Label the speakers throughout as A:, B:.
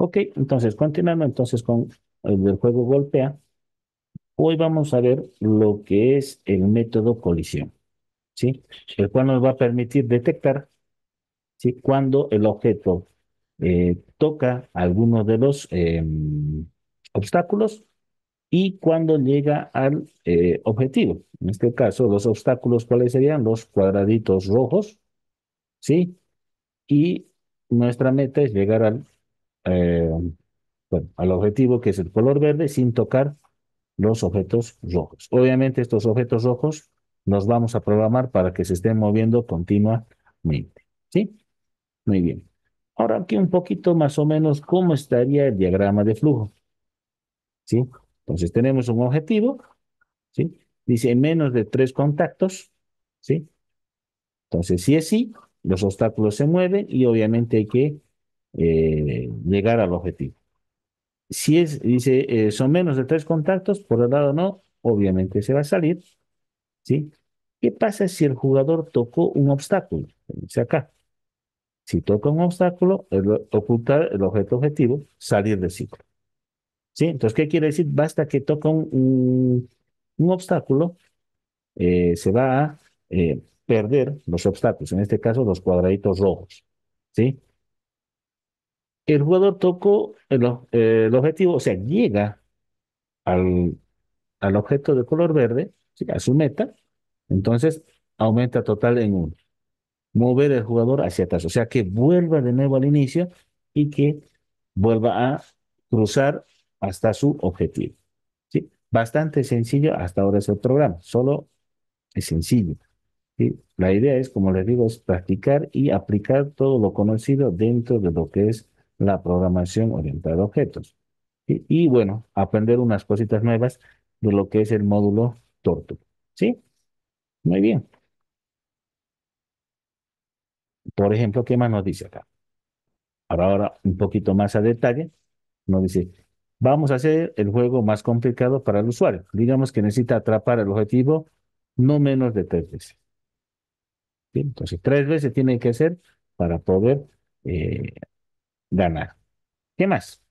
A: Ok, entonces continuando entonces con el del juego golpea, hoy vamos a ver lo que es el método colisión, ¿sí? El cual nos va a permitir detectar, ¿sí? Cuando el objeto toca alguno de los obstáculos y cuando llega al objetivo. En este caso, los obstáculos, ¿cuáles serían? Los cuadraditos rojos, ¿sí? Y nuestra meta es llegar eh, bueno, al objetivo que es el color verde sin tocar los objetos rojos. Obviamente estos objetos rojos los vamos a programar para que se estén moviendo continuamente. ¿Sí? Muy bien. Ahora aquí un poquito más o menos cómo estaría el diagrama de flujo. ¿Sí? Entonces tenemos un objetivo, ¿sí? Dice menos de tres contactos, ¿sí? Entonces si es sí, los obstáculos se mueven y obviamente hay que llegar al objetivo. Si es, dice, son menos de tres contactos, por el lado no, obviamente se va a salir, ¿sí? ¿Qué pasa si el jugador tocó un obstáculo? Dice acá, si toca un obstáculo, ocultar el objeto objetivo, salir del ciclo, ¿sí? Entonces, ¿qué quiere decir? Basta que toca un obstáculo, se va a perder los obstáculos, en este caso los cuadraditos rojos, ¿sí? El jugador tocó el objetivo, o sea, llega al, al objeto de color verde, ¿sí? A su meta, entonces aumenta total en uno. Mover el jugador hacia atrás, o sea, que vuelva de nuevo al inicio y que vuelva a cruzar hasta su objetivo. ¿Sí? Bastante sencillo hasta ahora es el programa, solo es sencillo. ¿Sí? La idea es, como les digo, es practicar y aplicar todo lo conocido dentro de lo que es la programación orientada a objetos. ¿Sí? Y bueno, aprender unas cositas nuevas de lo que es el módulo Tortu. ¿Sí? Muy bien. Por ejemplo, ¿qué más nos dice acá? Ahora un poquito más a detalle, nos dice, vamos a hacer el juego más complicado para el usuario. Digamos que necesita atrapar el objetivo no menos de tres veces. ¿Sí? Entonces, tres veces tiene que ser para poder eh, ganar. ¿Qué más?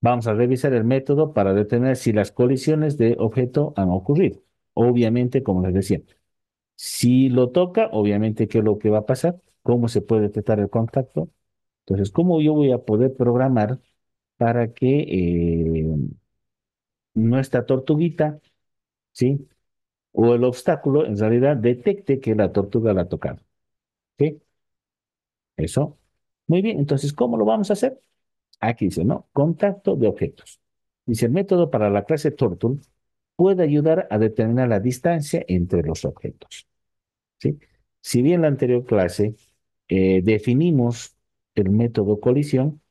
A: Vamos a revisar el método para determinar si las colisiones de objeto han ocurrido. Obviamente, como les decía, si lo toca, obviamente, ¿qué es lo que va a pasar? ¿Cómo se puede detectar el contacto? Entonces, ¿cómo yo voy a poder programar para que nuestra tortuguita, ¿sí? O el obstáculo en realidad detecte que la tortuga la ha tocado? ¿Sí? Eso. Muy bien, entonces, ¿cómo lo vamos a hacer? Aquí dice, ¿no? Contacto de objetos. Dice, el método para la clase Turtle puede ayudar a determinar la distancia entre los objetos. ¿Sí? Si bien en la anterior clase definimos el método colisión,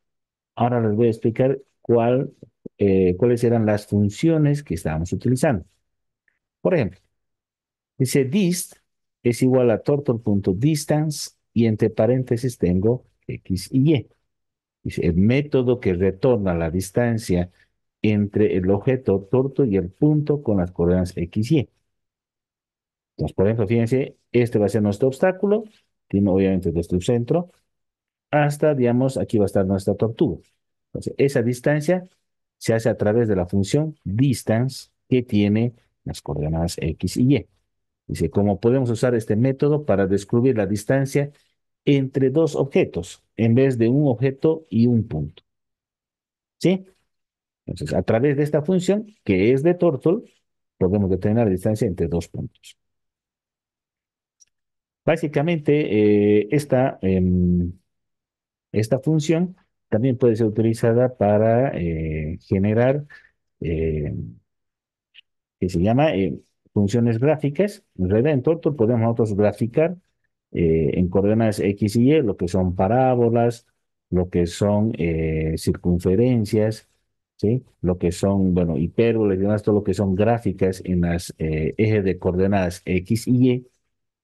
A: ahora les voy a explicar cuáles eran las funciones que estábamos utilizando. Por ejemplo, dice dist es igual a turtle.distance y entre paréntesis tengo x y y. Dice el método que retorna la distancia entre el objeto turtle y el punto con las coordenadas x y y. Entonces, por ejemplo, fíjense, este va a ser nuestro obstáculo, tiene obviamente desde el centro hasta, digamos, aquí va a estar nuestra tortuga. Entonces, esa distancia se hace a través de la función distance que tiene las coordenadas x y y. Dice, ¿cómo podemos usar este método para descubrir la distancia entre dos objetos en vez de un objeto y un punto? ¿Sí? Entonces, a través de esta función, que es de Turtle, podemos determinar la distancia entre dos puntos. Básicamente, esta función también puede ser utilizada para generar eh, que se llama funciones gráficas. En realidad, en Tortul podemos nosotros graficar en coordenadas X y Y lo que son parábolas, lo que son circunferencias, ¿sí? Lo que son, bueno, hipérbolas y demás, todo lo que son gráficas en las ejes de coordenadas X y Y,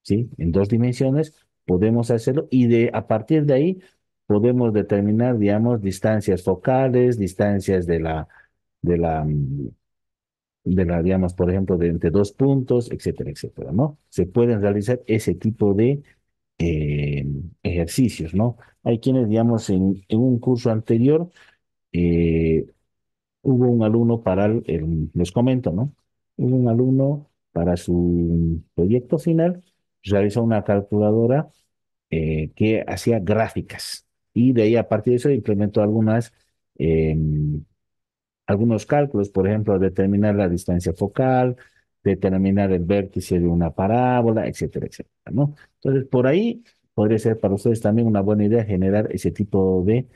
A: ¿sí? En dos dimensiones, podemos hacerlo y a partir de ahí podemos determinar, digamos, distancias focales, distancias de la, mm, digamos, por ejemplo, de entre dos puntos, etcétera, etcétera, ¿no? Se pueden realizar ese tipo de eh, ejercicios, ¿no? Hay quienes, digamos, en un curso anterior, eh, hubo un alumno para les comento, ¿no? Hubo un alumno para su proyecto final, realizó una calculadora que hacía gráficas y de ahí a partir de eso implementó algunos cálculos, por ejemplo, determinar la distancia focal, determinar el vértice de una parábola, etcétera, etcétera, ¿no? Entonces, por ahí podría ser para ustedes también una buena idea generar ese tipo de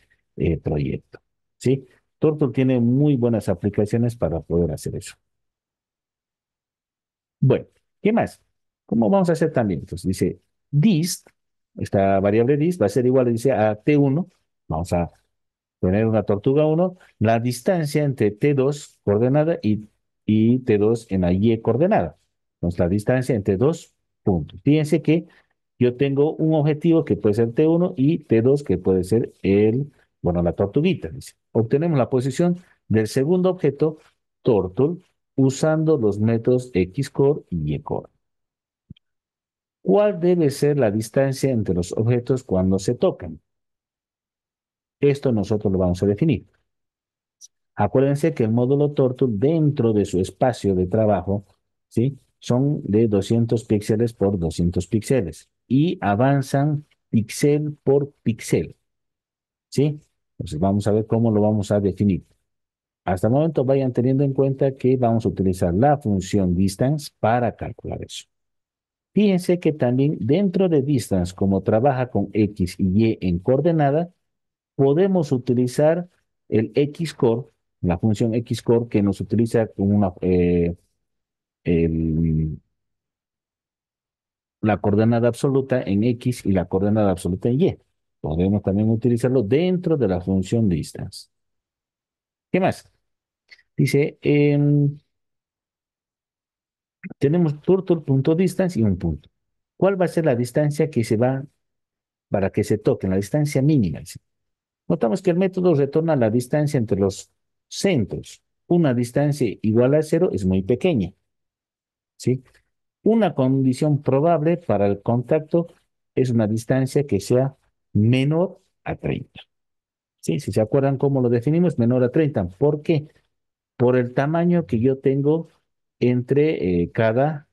A: proyecto, ¿sí? Turtle tiene muy buenas aplicaciones para poder hacer eso. Bueno, ¿qué más? ¿Cómo vamos a hacer también? Entonces dice dist, esta variable dist va a ser igual, dice a T1, vamos a tener una tortuga uno, la distancia entre T2 coordenada y T2 en la Y coordenada. Entonces, la distancia entre dos puntos. Fíjense que yo tengo un objetivo que puede ser T1 y T2 que puede ser bueno, la tortuguita, dice. Obtenemos la posición del segundo objeto, Turtle, usando los métodos Xcore y YCore. ¿Cuál debe ser la distancia entre los objetos cuando se tocan? Esto nosotros lo vamos a definir. Acuérdense que el módulo Tortul dentro de su espacio de trabajo, ¿sí? Son de 200 píxeles por 200 píxeles y avanzan píxel por píxel, ¿sí? Entonces vamos a ver cómo lo vamos a definir. Hasta el momento vayan teniendo en cuenta que vamos a utilizar la función distance para calcular eso. Fíjense que también dentro de distance, como trabaja con X y Y en coordenada, podemos utilizar el Xcore, la función Xcore que nos utiliza con el- la coordenada absoluta en X y la coordenada absoluta en Y. Podemos también utilizarlo dentro de la función distance. ¿Qué más? Dice, tenemos turtle.distance y un punto. ¿Cuál va a ser la distancia que se va para que se toquen? La distancia mínima. Dice. Notamos que el método retorna la distancia entre los centros. Una distancia igual a cero es muy pequeña, ¿sí? Una condición probable para el contacto es una distancia que sea menor a 30. ¿Sí? Si se acuerdan cómo lo definimos, menor a 30. ¿Por qué? Por el tamaño que yo tengo entre eh, cada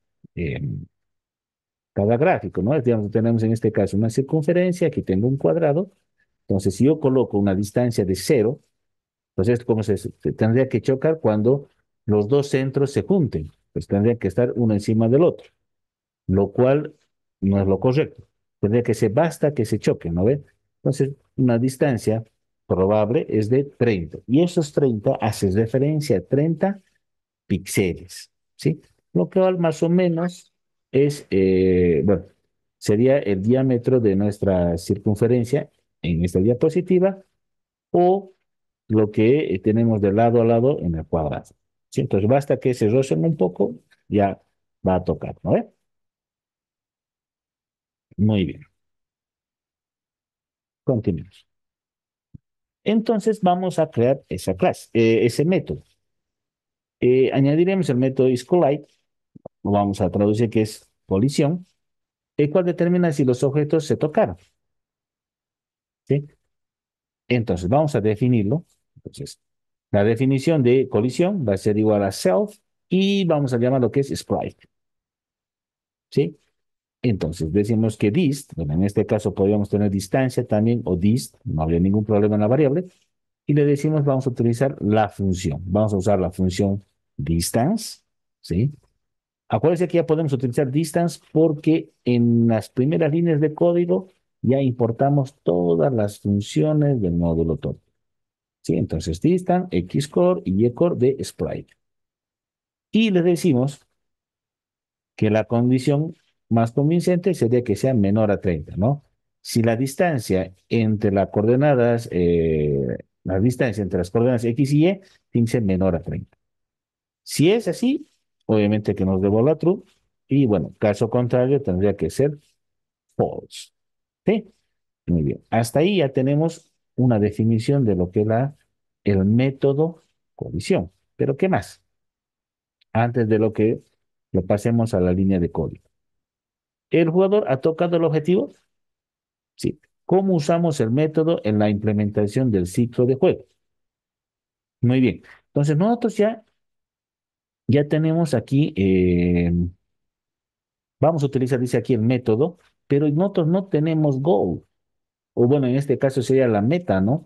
A: gráfico, ¿no? Digamos, tenemos en este caso una circunferencia, aquí tengo un cuadrado. Entonces, si yo coloco una distancia de cero, entonces, ¿cómo se tendría que chocar cuando los dos centros se junten? Pues tendría que estar uno encima del otro, lo cual no es lo correcto. Tendría que ser, basta que se choquen, ¿no ve? Entonces, una distancia probable es de 30. Y esos 30 hace referencia a 30 píxeles, ¿sí? Lo cual más o menos es, bueno, sería el diámetro de nuestra circunferencia en esta diapositiva o lo que tenemos de lado a lado en el cuadrado. ¿Sí? Entonces, basta que se rocen un poco, ya va a tocar, ¿no ve? Muy bien. Continuemos. Entonces vamos a crear esa clase, ese método. Añadiremos el método isCollide, lo vamos a traducir que es colisión, el cual determina si los objetos se tocaron. ¿Sí? Entonces vamos a definirlo. Entonces, la definición de colisión va a ser igual a self y vamos a llamar lo que es sprite. ¿Sí? Entonces decimos que dist, bueno, en este caso podríamos tener distancia también o dist, no habría ningún problema en la variable, y le decimos vamos a utilizar la función. Vamos a usar la función distance, ¿sí? Acuérdense que ya podemos utilizar distance porque en las primeras líneas de código ya importamos todas las funciones del módulo top. ¿Sí? Entonces distance, xcore y ycore de sprite. Y le decimos que la condición más convincente sería que sea menor a 30, ¿no? Si la distancia entre las coordenadas, la distancia entre las coordenadas X y Y tiene que ser menor a 30. Si es así, obviamente que nos devuelva true. Y bueno, caso contrario, tendría que ser false. ¿Sí? Muy bien. Hasta ahí ya tenemos una definición de lo que es el método colisión. Pero ¿qué más? Antes de lo que lo pasemos a la línea de código. El jugador ha tocado el objetivo. ¿Sí? ¿Cómo usamos el método en la implementación del ciclo de juego? Muy bien. Entonces, nosotros ya tenemos aquí, vamos a utilizar, dice aquí el método, pero nosotros no tenemos goal. O bueno, en este caso sería la meta, ¿no?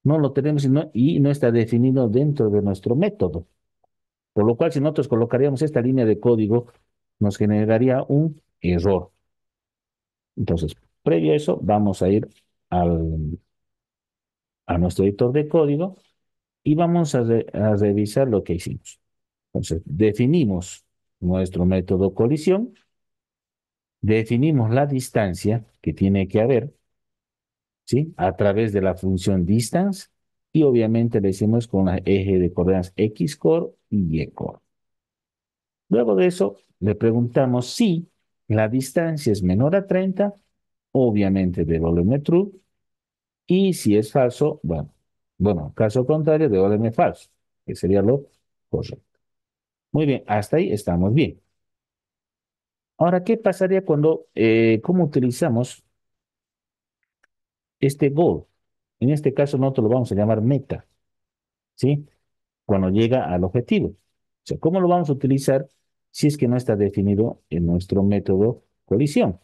A: No lo tenemos y no está definido dentro de nuestro método. Por lo cual, si nosotros colocaríamos esta línea de código, nos generaría un error. Entonces, previo a eso, vamos a ir a nuestro editor de código y vamos a revisar lo que hicimos. Entonces, definimos nuestro método colisión, definimos la distancia que tiene que haber, ¿sí? A través de la función distance y obviamente le hicimos con la eje de coordenadas X core y Y core. Luego de eso, le preguntamos si la distancia es menor a 30, obviamente devuélveme true, y si es falso, bueno, caso contrario, devuélveme falso, que sería lo correcto. Muy bien, hasta ahí estamos bien. Ahora, ¿qué pasaría cómo utilizamos este goal? En este caso, nosotros lo vamos a llamar meta, ¿sí? Cuando llega al objetivo. O sea, ¿cómo lo vamos a utilizar si es que no está definido en nuestro método colisión?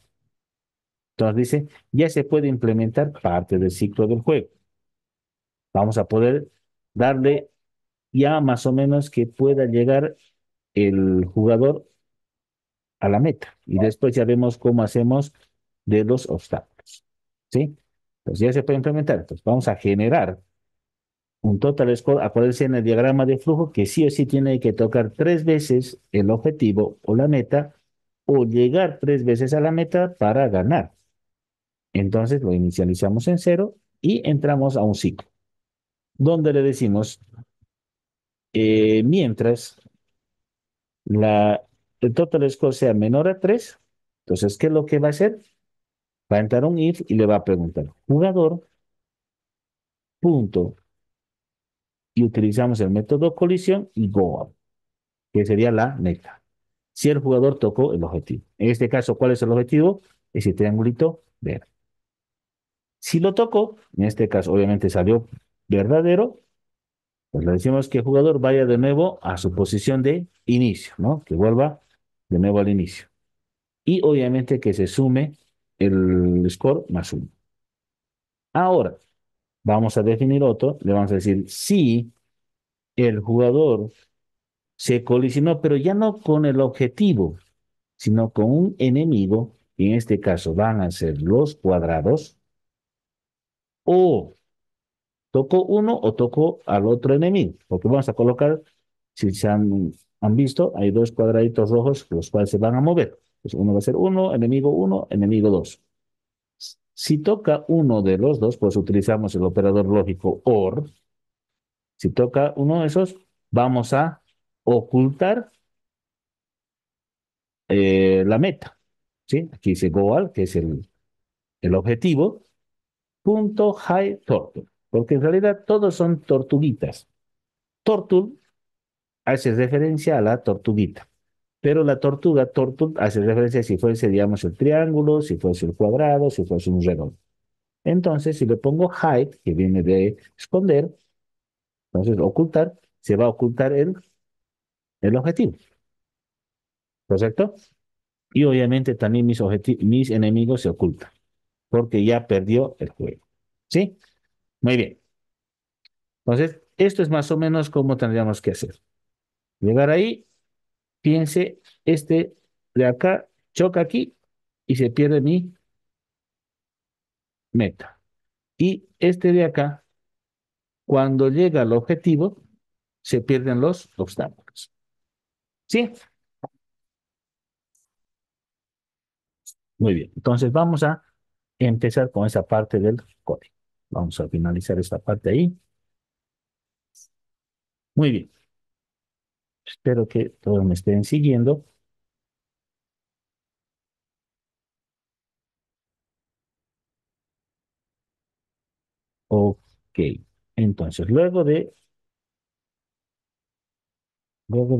A: Entonces dice, ya se puede implementar parte del ciclo del juego. Vamos a poder darle ya más o menos que pueda llegar el jugador a la meta. Y después ya vemos cómo hacemos de los obstáculos. ¿Sí? Entonces ya se puede implementar. Entonces vamos a generar un total score. Acuérdense en el diagrama de flujo que sí o sí tiene que tocar 3 veces el objetivo o la meta o llegar 3 veces a la meta para ganar. Entonces lo inicializamos en cero y entramos a un ciclo, donde le decimos, mientras la, el total score sea menor a 3, entonces, ¿qué es lo que va a hacer? Va a entrar un if y le va a preguntar, jugador, punto, y utilizamos el método colisión y goal, que sería la meta. Si el jugador tocó el objetivo. En este caso, ¿cuál es el objetivo? Ese triangulito verde. Si lo tocó, en este caso, obviamente salió verdadero, pues le decimos que el jugador vaya de nuevo a su posición de inicio, ¿no? Que vuelva de nuevo al inicio. Y obviamente que se sume el score más uno. Ahora, vamos a definir otro. Le vamos a decir si el jugador se colisionó, pero ya no con el objetivo, sino con un enemigo, y en este caso van a ser los cuadrados, o tocó uno o tocó al otro enemigo, porque vamos a colocar, si han visto, hay dos cuadraditos rojos los cuales se van a mover. Pues uno va a ser uno, enemigo dos. Si toca uno de los dos, pues utilizamos el operador lógico OR. Si toca uno de esos, vamos a ocultar la meta. ¿Sí? Aquí dice goal, que es el objetivo, punto high turtle, porque en realidad todos son tortuguitas. Turtle hace referencia a la tortuguita, pero la tortuga, turtle, hace referencia si fuese, digamos, el triángulo, si fuese el cuadrado, si fuese un redondo. Entonces, si le pongo hide, que viene de esconder, entonces ocultar, se va a ocultar el objetivo, ¿correcto? Y obviamente también mis enemigos se ocultan, porque ya perdió el juego. ¿Sí? Muy bien. Entonces, esto es más o menos cómo tendríamos que hacer. Llegar ahí, piense, este de acá choca aquí y se pierde mi meta. Y este de acá, cuando llega al objetivo, se pierden los obstáculos. ¿Sí? Muy bien. Entonces, vamos a empezar con esa parte del código. Vamos a finalizar esta parte ahí. Muy bien. Espero que todos me estén siguiendo. Ok. Entonces, luego de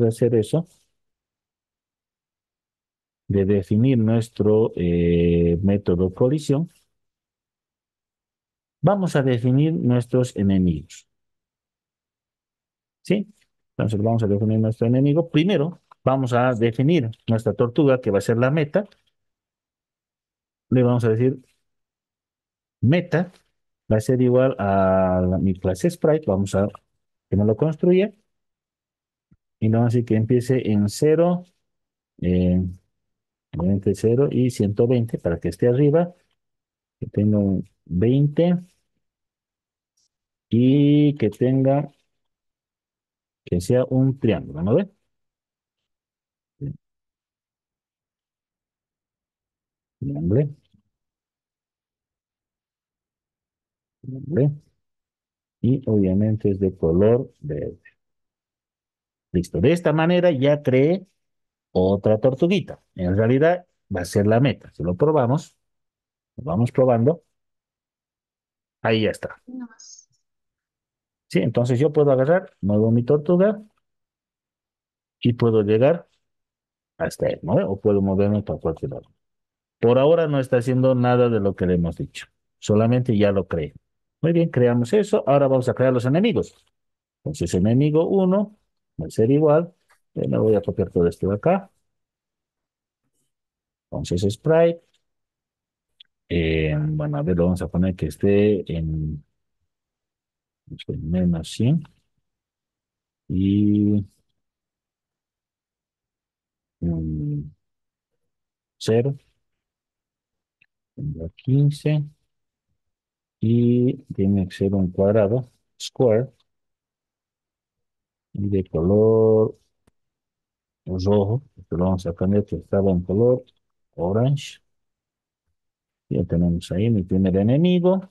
A: hacer eso, de definir nuestro método colisión, Vamos a definir nuestros enemigos, ¿sí? Entonces vamos a definir nuestro enemigo. Primero, vamos a definir nuestra tortuga, que va a ser la meta. Le vamos a decir meta va a ser igual a mi clase sprite. Vamos a que me lo construya. Y le vamos a decir que empiece en 0, eh, entre 0 y 120 para que esté arriba. Que tenga un 20 y que tenga, que sea un triángulo, ¿no ve? Triángulo, triángulo. Y obviamente es de color verde. Listo. De esta manera ya creé otra tortuguita. En realidad va a ser la meta. Si lo probamos, lo vamos probando. Ahí ya está. Sí, entonces yo puedo agarrar, muevo mi tortuga y puedo llegar hasta él, ¿no? O puedo moverme para cualquier lado. Por ahora no está haciendo nada de lo que le hemos dicho. Solamente ya lo creé. Muy bien, creamos eso. Ahora vamos a crear los enemigos. Entonces, enemigo uno va a ser igual. Me voy a copiar todo esto de acá. Entonces, sprite. Bueno, a ver, lo vamos a poner que esté en menos 100 y 0, 15 y tiene que ser un cuadrado, square, y de color rojo. Esto lo vamos a cambiar que estaba en color orange. Ya tenemos ahí mi primer enemigo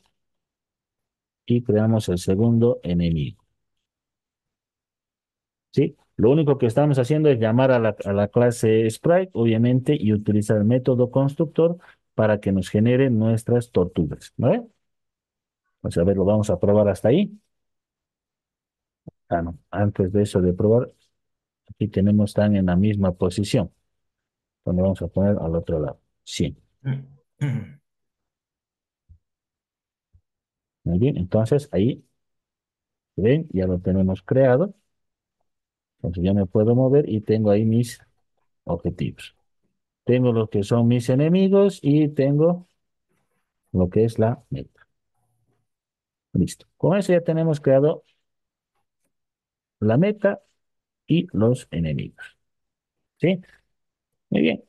A: y creamos el segundo enemigo. ¿Sí? Lo único que estamos haciendo es llamar a la clase sprite, obviamente, y utilizar el método constructor para que nos genere nuestras tortugas. ¿Vale? Pues a ver, lo vamos a probar hasta ahí. Ah, no. Antes de eso de probar, aquí tenemos tan en la misma posición. Donde vamos a poner al otro lado. Sí. Muy bien. Entonces ahí, ven, ya lo tenemos creado. Entonces ya me puedo mover y tengo ahí mis objetivos. Tengo lo que son mis enemigos y tengo lo que es la meta. Listo. Con eso ya tenemos creado la meta y los enemigos. ¿Sí? Muy bien.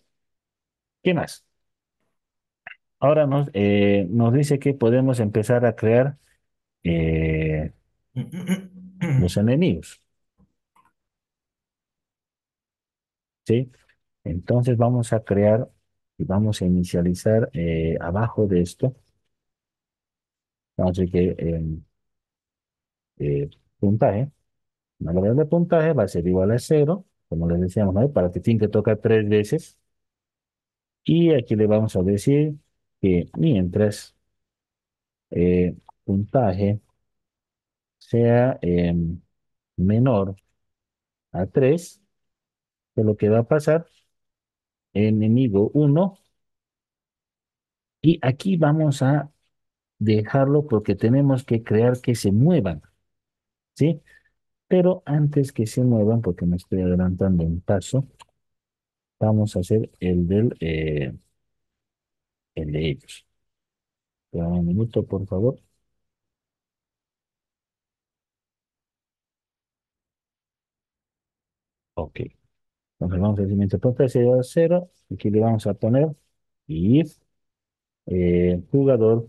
A: ¿Qué más? Ahora nos dice que podemos empezar a crear eh, los enemigos. ¿Sí? Entonces vamos a crear y vamos a inicializar abajo de esto. Vamos a decir que puntaje. Una variable de puntaje va a ser igual a 0, como les decíamos, ¿no? Para que tiene que tocar 3 veces. Y aquí le vamos a decir que mientras puntaje sea menor a 3, que lo que va a pasar, enemigo uno, y aquí vamos a dejarlo porque tenemos que crear que se muevan, ¿sí? Pero antes que se muevan, porque me estoy adelantando un paso, vamos a hacer el de ellos. Espera un minuto, por favor. Ok. Entonces vamos a decir, mientras puntaje sea igual a 0, aquí le vamos a poner if jugador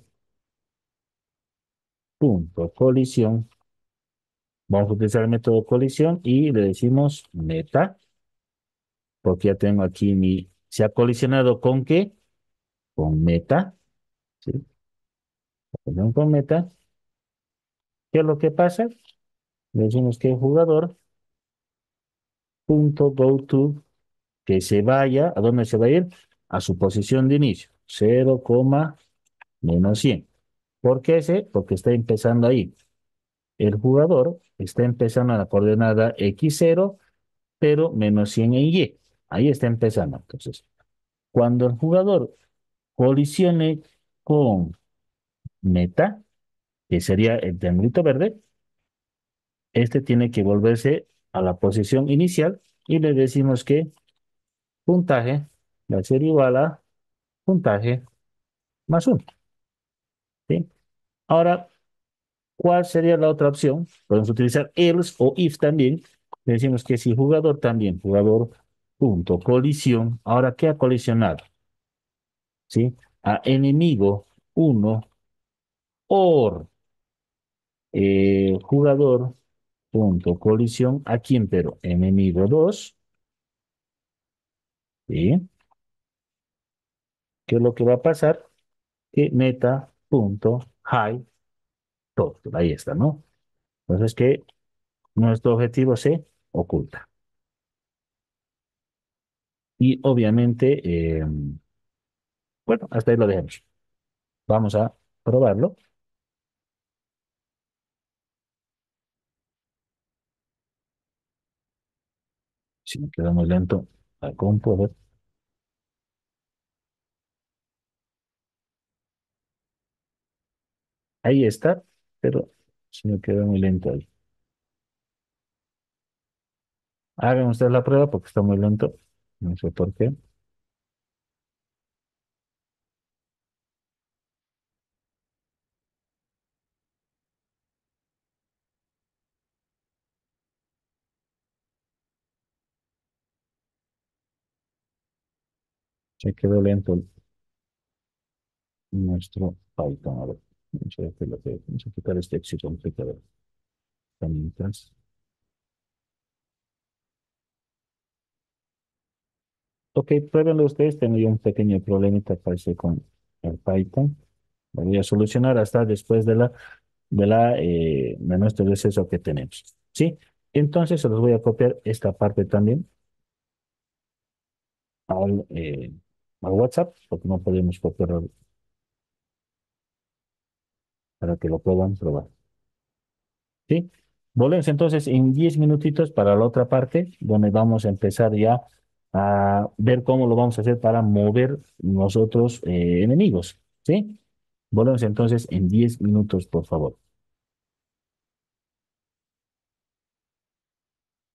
A: punto colisión. Vamos a utilizar el método colisión y le decimos meta, porque ya tengo aquí ¿se ha colisionado con qué? Con meta, ¿sí? Con meta. ¿Qué es lo que pasa? Le decimos que el jugador punto go to, que se vaya, ¿a dónde se va a ir? A su posición de inicio, 0, menos 100. ¿Por qué ese? Porque está empezando ahí. El jugador está empezando en la coordenada x0, pero menos 100 en y. Ahí está empezando. Entonces, cuando el jugador colisione con meta, que sería el triangulito verde, este tiene que volverse a la posición inicial y le decimos que puntaje va a ser igual a puntaje más uno, ¿sí? Ahora, ¿cuál sería la otra opción? Podemos utilizar else o if también. Le decimos que si jugador también, jugador punto colisión. Ahora, ¿qué ha colisionado? ¿Sí? A enemigo uno or jugador punto colisión. ¿A quién? Pero enemigo 2. ¿Sí? ¿Qué es lo que va a pasar? Que meta punto high total. Ahí está, ¿no? Entonces que nuestro objetivo se oculta. Y obviamente, bueno, hasta ahí lo dejamos. Vamos a probarlo. Si me queda muy lento la compu, a ver. Ahí está, pero se me queda muy lento ahí. Hagan ustedes la prueba porque está muy lento. No sé por qué. Se quedó lento nuestro Python. A ver, vamos a quitar este éxito complicado. Herramientas. Ok, pruébenlo ustedes. Tengo yo un pequeño problemita, parece, con el Python. Lo voy a solucionar hasta después de nuestro receso que tenemos. ¿Sí? Entonces se los voy a copiar esta parte también al, eh, al WhatsApp, porque no podemos copiarlo para que lo puedan probar. ¿Sí? Volvemos entonces en 10 minutitos para la otra parte, donde vamos a empezar ya a ver cómo lo vamos a hacer para mover nosotros enemigos. ¿Sí? Volvemos entonces en 10 minutos, por favor.